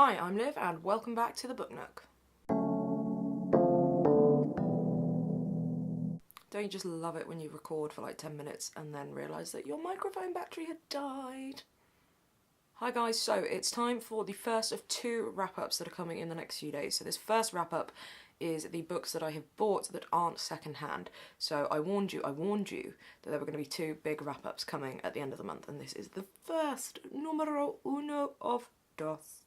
Hi, I'm Liv and welcome back to the Book Nook. Don't you just love it when you record for like 10 minutes and then realise that your microphone battery had died? Hi guys, so it's time for the first of two wrap-ups that are coming in the next few days. So this first wrap-up is the books that I have bought that aren't second-hand. So I warned you that there were going to be two big wrap-ups coming at the end of the month, and this is the first, numero uno of dos.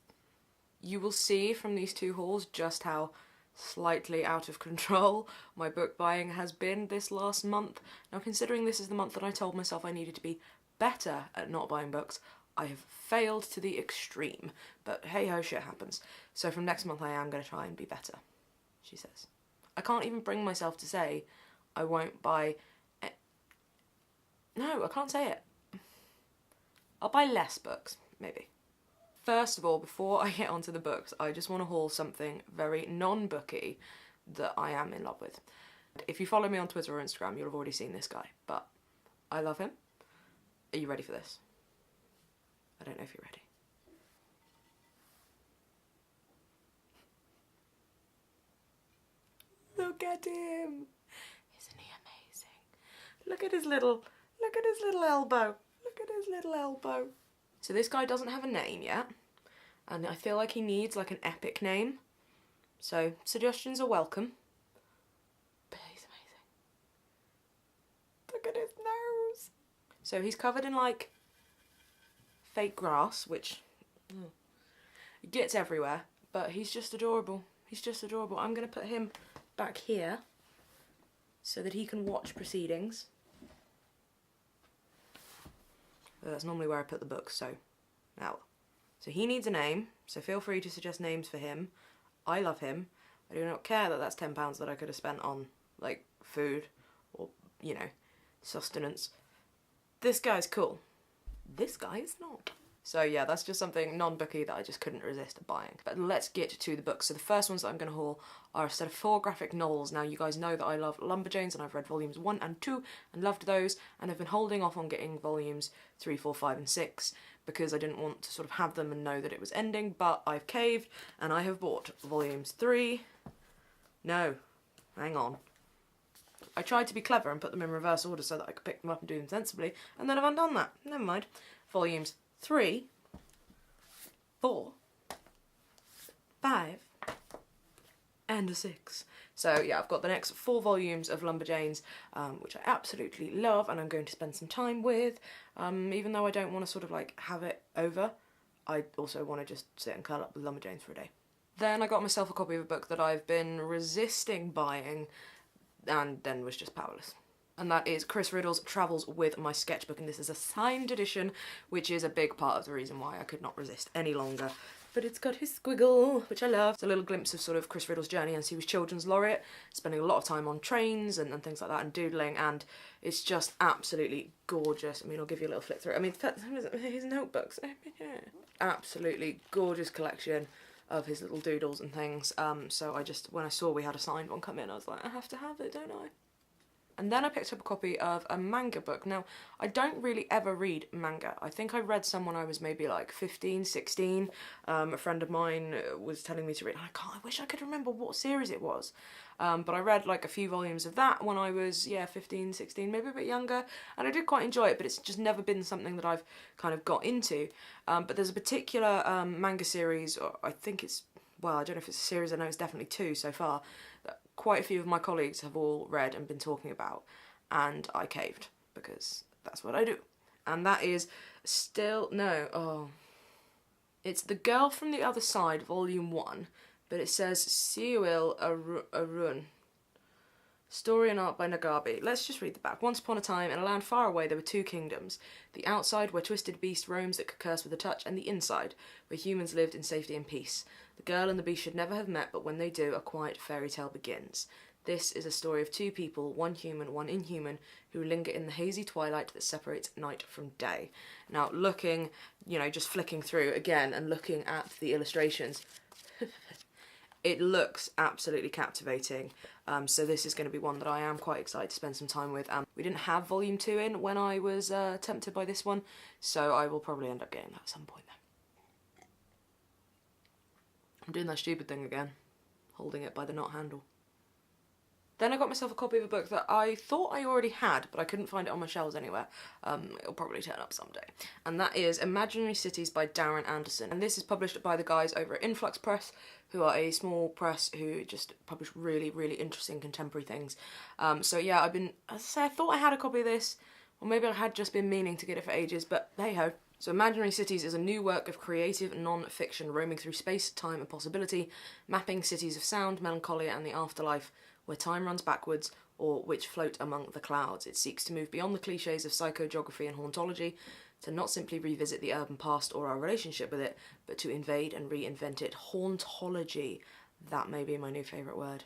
You will see from these two hauls just how slightly out of control my book buying has been this last month. Now, considering this is the month that I told myself I needed to be better at not buying books, I have failed to the extreme, but hey ho, shit happens. So from next month I am going to try and be better, she says. I can't even bring myself to say I won't buy... No, I can't say it. I'll buy less books, maybe. First of all, before I get onto the books, I just want to haul something very non-booky that I am in love with. If you follow me on Twitter or Instagram, you'll have already seen this guy, but I love him. Are you ready for this? I don't know if you're ready. Look at him! Isn't he amazing? Look at his little elbow. Look at his little elbow. So this guy doesn't have a name yet, and I feel like he needs like an epic name. So suggestions are welcome. But he's amazing. Look at his nose. So he's covered in like fake grass, which gets everywhere, but he's just adorable. He's just adorable. I'm going to put him back here so that he can watch proceedings. That's normally where I put the books, so now. So he needs a name, so feel free to suggest names for him. I love him. I do not care that that's £10 that I could have spent on, like, food or, you know, sustenance. This guy's cool. This guy is not. So yeah, that's just something non-booky that I just couldn't resist buying. But let's get to the books. So the first ones that I'm going to haul are a set of 4 graphic novels. Now you guys know that I love Lumberjanes and I've read volumes 1 and 2 and loved those, and I've been holding off on getting volumes 3, 4, 5 and 6 because I didn't want to sort of have them and know that it was ending, but I've caved and I have bought volumes 3. No, hang on. I tried to be clever and put them in reverse order so that I could pick them up and do them sensibly, and then I've undone that. Never mind. Volumes 3, 4, 5, and a 6. So yeah, I've got the next 4 volumes of Lumberjanes, which I absolutely love and I'm going to spend some time with. Even though I don't want to sort of like have it over, I also want to just sit and curl up with Lumberjanes for a day. Then I got myself a copy of a book that I've been resisting buying and then was just powerless. And that is Chris Riddell's Travels with My Sketchbook, and this is a signed edition, which is a big part of the reason why I could not resist any longer. But it's got his squiggle, which I love. It's a little glimpse of sort of Chris Riddell's journey as he was Children's Laureate, spending a lot of time on trains and things like that and doodling, and it's just absolutely gorgeous. I mean, I'll give you a little flick through. I mean, his notebooks. Absolutely gorgeous collection of his little doodles and things. So I just, when I saw we had a signed one come in, I was like, I have to have it, don't I? And then I picked up a copy of a manga book. Now, I don't really ever read manga. I think I read some when I was maybe like 15, 16. A friend of mine was telling me to read. I wish I could remember what series it was. But I read like a few volumes of that when I was, 15, 16, maybe a bit younger. And I did quite enjoy it, but it's just never been something that I've kind of got into. But there's a particular manga series, or I think it's, well, I don't know if it's a series, I know it's definitely 2 so far, that quite a few of my colleagues have all read and been talking about, and I caved, because that's what I do. And that is it's The Girl from the Other Side, Volume 1, but it says Siúil Arun. Story and art by Nagabe. Let's just read the back. Once upon a time, in a land far away, there were 2 kingdoms. The outside, where twisted beast roams that could curse with a touch, and the inside, where humans lived in safety and peace. The girl and the beast should never have met, but when they do, a quiet fairy tale begins. This is a story of 2 people, one human, one inhuman, who linger in the hazy twilight that separates night from day. Now, looking, just flicking through again and looking at the illustrations, it looks absolutely captivating. So this is going to be one that I am quite excited to spend some time with. We didn't have volume 2 in when I was tempted by this one, so I will probably end up getting that at some point then. I'm doing that stupid thing again, holding it by the knot handle. Then I got myself a copy of a book that I thought I already had, but I couldn't find it on my shelves anywhere. It'll probably turn up someday. And that is Imaginary Cities by Darren Anderson. And this is published by the guys over at Influx Press, who are a small press who just publish really, really interesting contemporary things. So yeah, I've been, as I say, I thought I had a copy of this, or maybe I had just been meaning to get it for ages, but hey-ho. So Imaginary Cities is a new work of creative non-fiction roaming through space, time and possibility, mapping cities of sound, melancholia and the afterlife, where time runs backwards, or which float among the clouds. It seeks to move beyond the cliches of psychogeography and hauntology, to not simply revisit the urban past or our relationship with it, but to invade and reinvent it. Hauntology, that may be my new favourite word.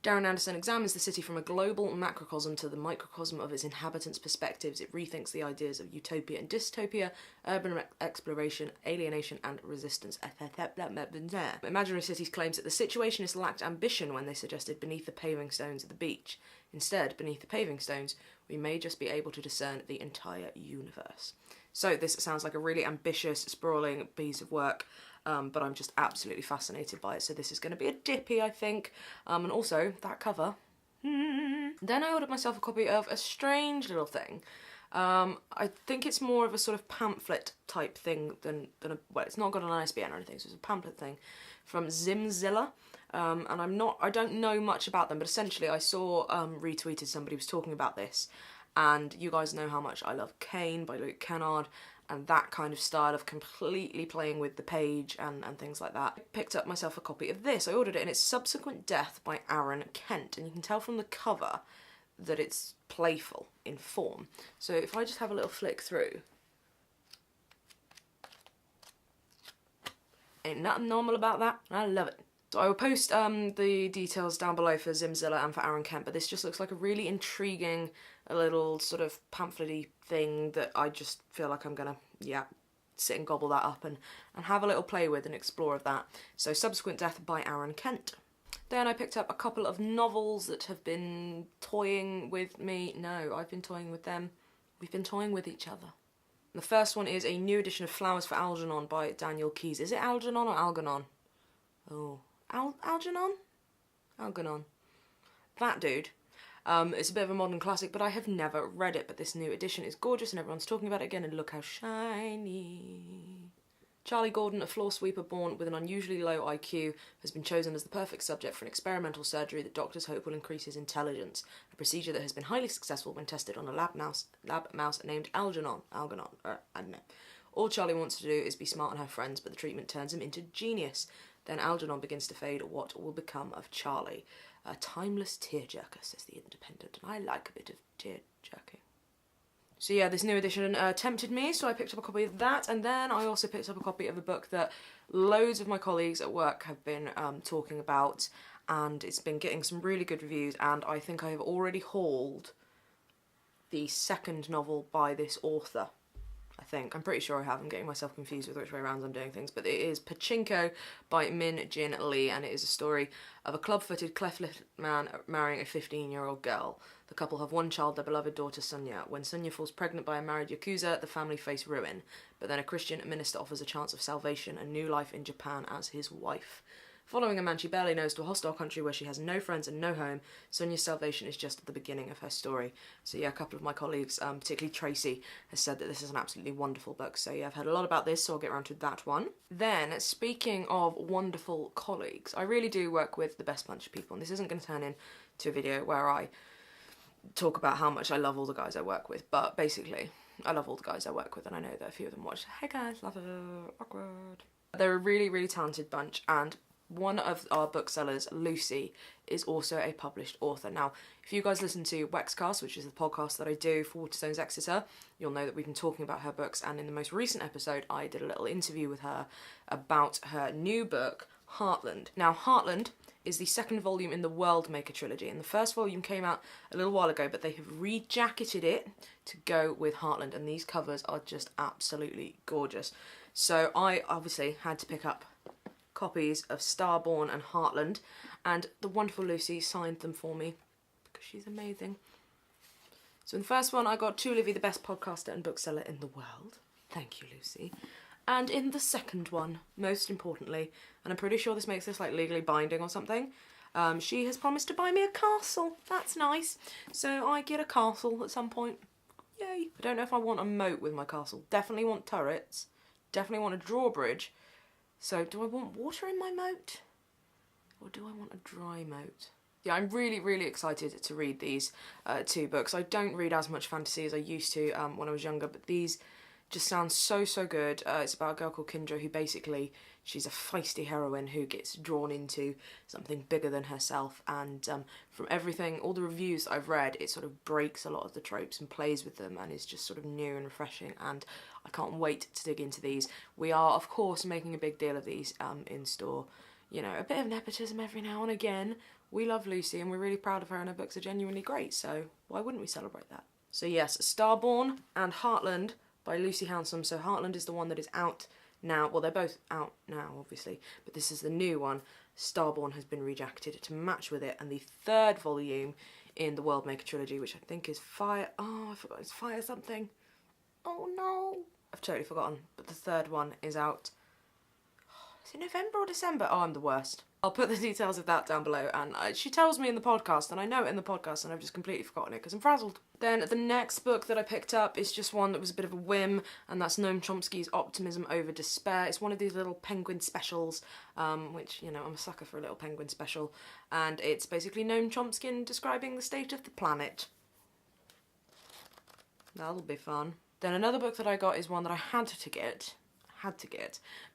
Darren Anderson examines the city from a global macrocosm to the microcosm of its inhabitants' perspectives. It rethinks the ideas of utopia and dystopia, urban exploration, alienation and resistance. Imaginary Cities claims that the situationists lacked ambition when they suggested beneath the paving stones of the beach. Instead, beneath the paving stones, we may just be able to discern the entire universe. So this sounds like a really ambitious, sprawling piece of work. But I'm just absolutely fascinated by it, so this is going to be a dippy, I think. And also, that cover. Then I ordered myself a copy of A Strange Little Thing. I think it's more of a sort of pamphlet type thing than a, well, it's not got an ISBN or anything, so it's a pamphlet thing from Zimzilla. And I don't know much about them, but essentially I saw retweeted somebody was talking about this, and you guys know how much I love Kane by Luke Kennard, and that kind of style of completely playing with the page and things like that. I picked up myself a copy of this. I ordered it, and it's Subsequent Death by Aaron Kent, and you can tell from the cover that it's playful in form. So if I just have a little flick through, ain't nothing normal about that, and I love it. So I will post the details down below for Zimzilla and for Aaron Kent, but this just looks like a really intriguing, a little sort of pamphlet-y thing that I just feel like I'm gonna, yeah, sit and gobble that up and have a little play with and explore of that. So Subsequent Death by Aaron Kent. Then I picked up a couple of novels that have been toying with me. No, I've been toying with them. We've been toying with each other. The first one is a new edition of Flowers for Algernon by Daniel Keyes. Is it Algernon or Algernon? Oh, Algernon? Algernon. That dude. It's a bit of a modern classic, but I have never read it, but this new edition is gorgeous and everyone's talking about it again, and look how shiny. Charlie Gordon, a floor sweeper born with an unusually low IQ, has been chosen as the perfect subject for an experimental surgery that doctors hope will increase his intelligence, a procedure that has been highly successful when tested on a lab mouse named Algernon. I don't know. All Charlie wants to do is be smart on her friends, but the treatment turns him into genius. Then Algernon begins to fade. What will become of Charlie? A timeless tearjerker, says the Independent, and I like a bit of tearjerking. So yeah, this new edition tempted me, so I picked up a copy of that, and then I also picked up a copy of a book that loads of my colleagues at work have been talking about, and it's been getting some really good reviews, and I think I have already hauled the second novel by this author. I think. I'm pretty sure I have. I'm getting myself confused with which way around I'm doing things. But it is Pachinko by Jin Lee, and it is a story of a club-footed, cleft-lipped man marrying a 15-year-old girl. The couple have one child, their beloved daughter Sonia. When Sonia falls pregnant by a married yakuza, the family face ruin. But then a Christian minister offers a chance of salvation and new life in Japan as his wife. Following a man she barely knows to a hostile country where she has no friends and no home, Sonia's salvation is just at the beginning of her story. So yeah, a couple of my colleagues, particularly Tracy, has said that this is an absolutely wonderful book. So yeah, I've heard a lot about this, so I'll get around to that one. Then, speaking of wonderful colleagues, I really do work with the best bunch of people, and this isn't going to turn into a video where I talk about how much I love all the guys I work with, but basically, I love all the guys I work with, and I know that a few of them watch. Hey guys, love it, awkward. They're a really, really talented bunch, and one of our booksellers, Lucy, is also a published author. Now, if you guys listen to Wexcast, which is the podcast that I do for Waterstones Exeter, you'll know that we've been talking about her books, and in the most recent episode, I did a little interview with her about her new book, Heartland. Now, Heartland is the second volume in the World Maker trilogy, and the first volume came out a little while ago, but they have rejacketed it to go with Heartland, and these covers are just absolutely gorgeous. So I obviously had to pick up copies of Starborn and Heartland, and the wonderful Lucy signed them for me because she's amazing. So in the first one I got To Livy, the best podcaster and bookseller in the world. Thank you, Lucy. And in the second one, most importantly, and I'm pretty sure this makes this like legally binding or something, she has promised to buy me a castle. That's nice. So I get a castle at some point. Yay. I don't know if I want a moat with my castle. Definitely want turrets. Definitely want a drawbridge. So do I want water in my moat? Or do I want a dry moat? Yeah, I'm really, really excited to read these two books. I don't read as much fantasy as I used to when I was younger, but these just sound so, so good. It's about a girl called Kindra who basically, she's a feisty heroine who gets drawn into something bigger than herself, and from everything, all the reviews I've read, it sort of breaks a lot of the tropes and plays with them and is just sort of new and refreshing, and I can't wait to dig into these. We are, of course, making a big deal of these in store. You know, a bit of nepotism every now and again. We love Lucy and we're really proud of her and her books are genuinely great, so why wouldn't we celebrate that? So yes, Starborn and Heartland by Lucy Hounsom. So Heartland is the one that is out now. Well, they're both out now, obviously, but this is the new one. Starborn has been rejected to match with it, and the third volume in the Worldmaker trilogy, which I think is Fire... Oh, I forgot, it's Fire something. Oh no! I've totally forgotten, but the third one is out. Is it November or December? Oh, I'm the worst. I'll put the details of that down below, and she tells me in the podcast, and I know it in the podcast, and I've just completely forgotten it because I'm frazzled. Then the next book that I picked up is just one that was a bit of a whim, and that's Noam Chomsky's Optimism Over Despair. It's one of these little penguin specials, which, you know, I'm a sucker for a little penguin special, and it's basically Noam Chomsky describing the state of the planet. That'll be fun. Then another book that I got is one that I had to get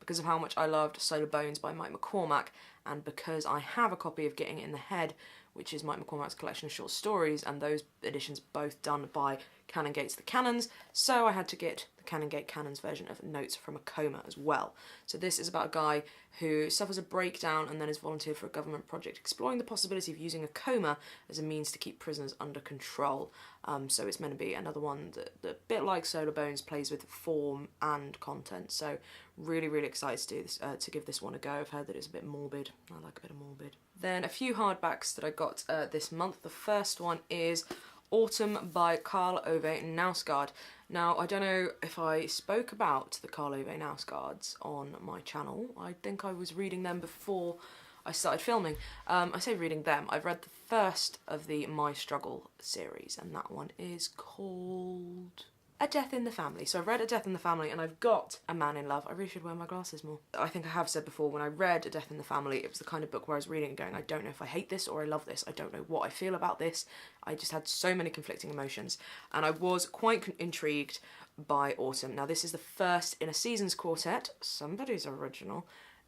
because of how much I loved Solar Bones by Mike McCormack, and because I have a copy of Getting in the Head, which is Mike McCormack's collection of short stories, and those editions both done by Canongate's The Canons, so I had to get the Canongate Canons version of Notes from a Coma as well. So this is about a guy who suffers a breakdown and then is volunteered for a government project exploring the possibility of using a coma as a means to keep prisoners under control. So it's meant to be another one that a bit like Solar Bones plays with form and content, so really, really excited to do this, to give this one a go. I've heard that it's a bit morbid. I like a bit of morbid. Then a few hardbacks that I got this month. The first one is Autumn by Karl Ove Knausgaard. Now, I don't know if I spoke about the Karl Ove Knausgaards on my channel. I think I was reading them before I started filming. I say reading them. I've read the first of the My Struggle series, and that one is called A Death in the Family. So I've read A Death in the Family, and I've got A Man in Love. I really should wear my glasses more. I think I have said before, when I read A Death in the Family, it was the kind of book where I was reading and going, I don't know if I hate this or I love this. I don't know what I feel about this. I just had so many conflicting emotions, and I was quite intrigued by Autumn. Now, this is the first in a seasons quartet, somebody's original.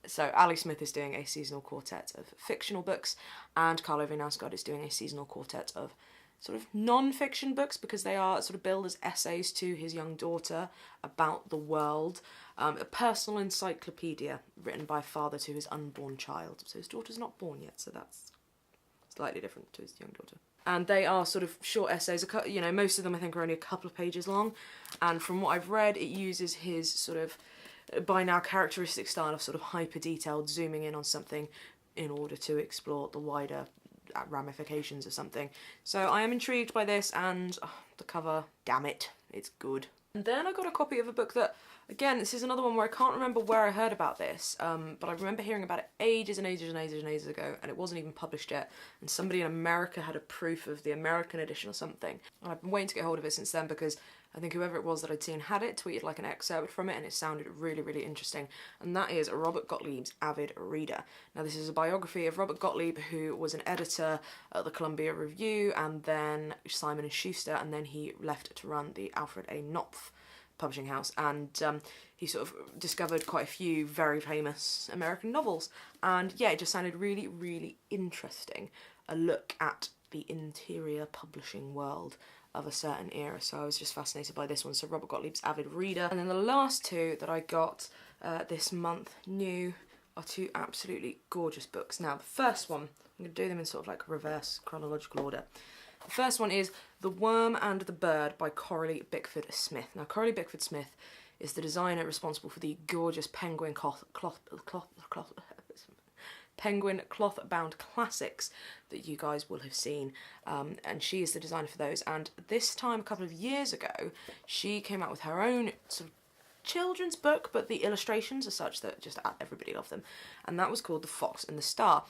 So Ali Smith is doing a seasonal quartet of fictional books, and Karl Ove Knausgaard is doing a seasonal quartet of sort of non-fiction books, because they are sort of billed as essays to his young daughter about the world. A personal encyclopedia written by a father to his unborn child. So his daughter's not born yet, so that's slightly different to his young daughter. And they are sort of short essays, you know, most of them I think are only a couple of pages long, and from what I've read, it uses his sort of by now characteristic style of sort of hyper-detailed zooming in on something in order to explore the wider ramifications of something. So I am intrigued by this, and the cover, damn it, it's good. And then I got a copy of a book that, again, this is another one where I can't remember where I heard about this, but I remember hearing about it ages and ages and ages and ages ago, and it wasn't even published yet, and somebody in America had a proof of the American edition or something, and I've been waiting to get hold of it since then, because I think whoever it was that I'd seen had it, tweeted like an excerpt from it, and it sounded really, really interesting, and that is Robert Gottlieb's Avid Reader. Now, this is a biography of Robert Gottlieb, who was an editor at the Columbia Review, and then Simon & Schuster, and then he left to run the Alfred A. Knopf publishing house, and he sort of discovered quite a few very famous American novels, and yeah, it just sounded really, really interesting. A look at the interior publishing world of a certain era, so I was just fascinated by this one. So Robert Gottlieb's Avid Reader. And then the last two that I got this month new are two absolutely gorgeous books. Now, the first one, I'm going to do them in sort of like reverse chronological order. The first one is The Worm and the Bird by Correlate Bickford Smith. Now, Correlate Bickford Smith is the designer responsible for the gorgeous penguin cloth-bound classics that you guys will have seen, and she is the designer for those. And this time, a couple of years ago, she came out with her own sort of children's book, but the illustrations are such that just everybody loved them. And that was called The Fox and the Star.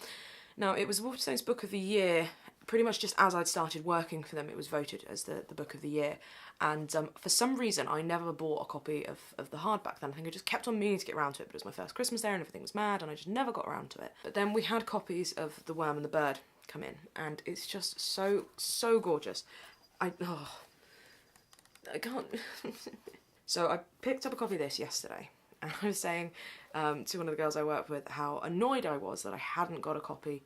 Now, it was Waterstone's Book of the Year, pretty much just as I'd started working for them. It was voted as the Book of the Year. And for some reason, I never bought a copy of the hardback then. I think I just kept on meaning to get around to it, but it was my first Christmas there and everything was mad, and I just never got around to it. But then we had copies of The Worm and the Bird come in, and it's just so, so gorgeous. I can't... So I picked up a copy of this yesterday, and I was saying to one of the girls I work with how annoyed I was that I hadn't got a copy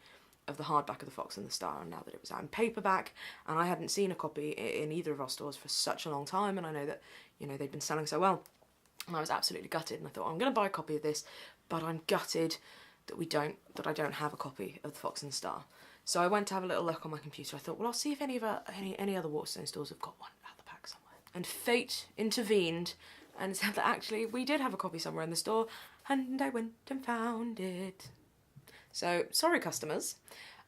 of the hardback of The Fox and the Star, and now that it was out in paperback, and I hadn't seen a copy in either of our stores for such a long time, and I know that, you know, they'd been selling so well, and I was absolutely gutted, and I thought, I'm going to buy a copy of this, but I'm gutted that I don't have a copy of The Fox and the Star. So I went to have a little look on my computer. I thought, well, I'll see if any other Waterstone stores have got one out the pack somewhere. And fate intervened and said that actually we did have a copy somewhere in the store, and I went and found it. So, sorry customers,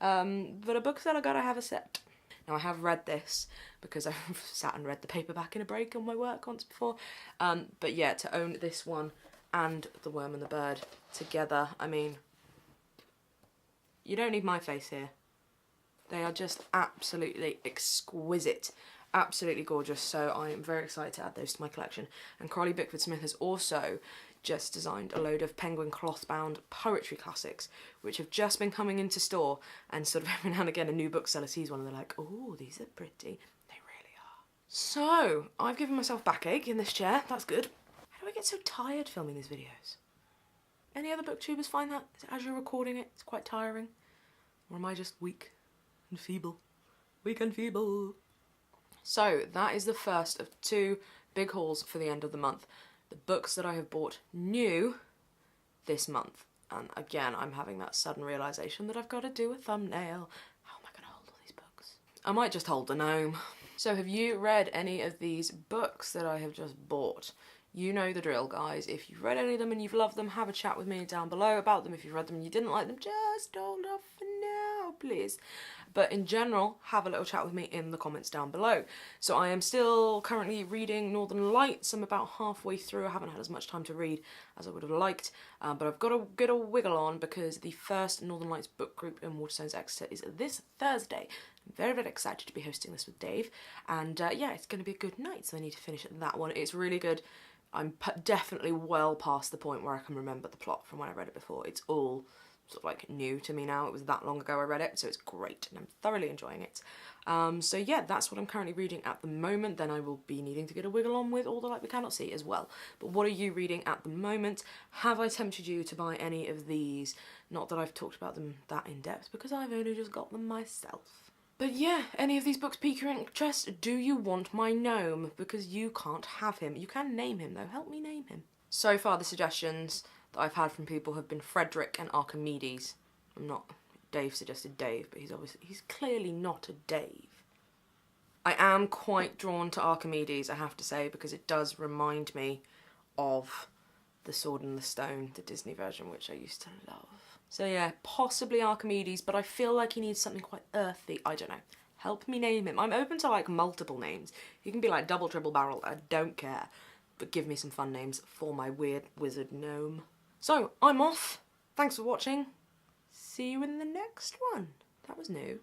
but a bookseller gotta have a set. Now I have read this because I've sat and read the paperback in a break on my work once before, but yeah, to own this one and The Worm and the Bird together, I mean, you don't need my face here. They are just absolutely exquisite, absolutely gorgeous, so I am very excited to add those to my collection. And Karl Bickford Smith has also just designed a load of penguin cloth-bound poetry classics, which have just been coming into store, and sort of every now and again a new bookseller sees one and they're like, oh, these are pretty. They really are. So, I've given myself backache in this chair, that's good. How do I get so tired filming these videos? Any other booktubers find that? As you're recording it, it's quite tiring? Or am I just weak and feeble? Weak and feeble. So, that is the first of 2 big hauls for the end of the month. The books that I have bought new this month. And again, I'm having that sudden realisation that I've got to do a thumbnail. How am I going to hold all these books? I might just hold the gnome. So have you read any of these books that I have just bought? You know the drill, guys. If you've read any of them and you've loved them, have a chat with me down below about them. If you've read them and you didn't like them, just hold off for now, please. But in general, have a little chat with me in the comments down below. So I am still currently reading Northern Lights. I'm about halfway through. I haven't had as much time to read as I would have liked, but I've got to get a wiggle on because the first Northern Lights book group in Waterstones Exeter is this Thursday. I'm very, very excited to be hosting this with Dave, and yeah, it's going to be a good night, so I need to finish that one. It's really good. I'm definitely well past the point where I can remember the plot from when I read it before. It's all sort of like new to me now. It was that long ago I read it, so it's great and I'm thoroughly enjoying it. So yeah, that's what I'm currently reading at the moment. Then I will be needing to get a wiggle on with All the Light We Cannot See as well. But what are you reading at the moment? Have I tempted you to buy any of these? Not that I've talked about them that in depth because I've only just got them myself. But yeah, any of these books pique your interest? Do you want my gnome? Because you can't have him. You can name him though. Help me name him. So far the suggestions that I've had from people have been Frederick and Archimedes. Dave suggested Dave, but he's clearly not a Dave. I am quite drawn to Archimedes, I have to say, because it does remind me of The Sword and the Stone, the Disney version, which I used to love. So yeah, possibly Archimedes, but I feel like he needs something quite earthy. I don't know. Help me name him. I'm open to like multiple names. He can be like double, triple barrel, I don't care. But give me some fun names for my weird wizard gnome. So, I'm off. Thanks for watching. See you in the next one. That was new.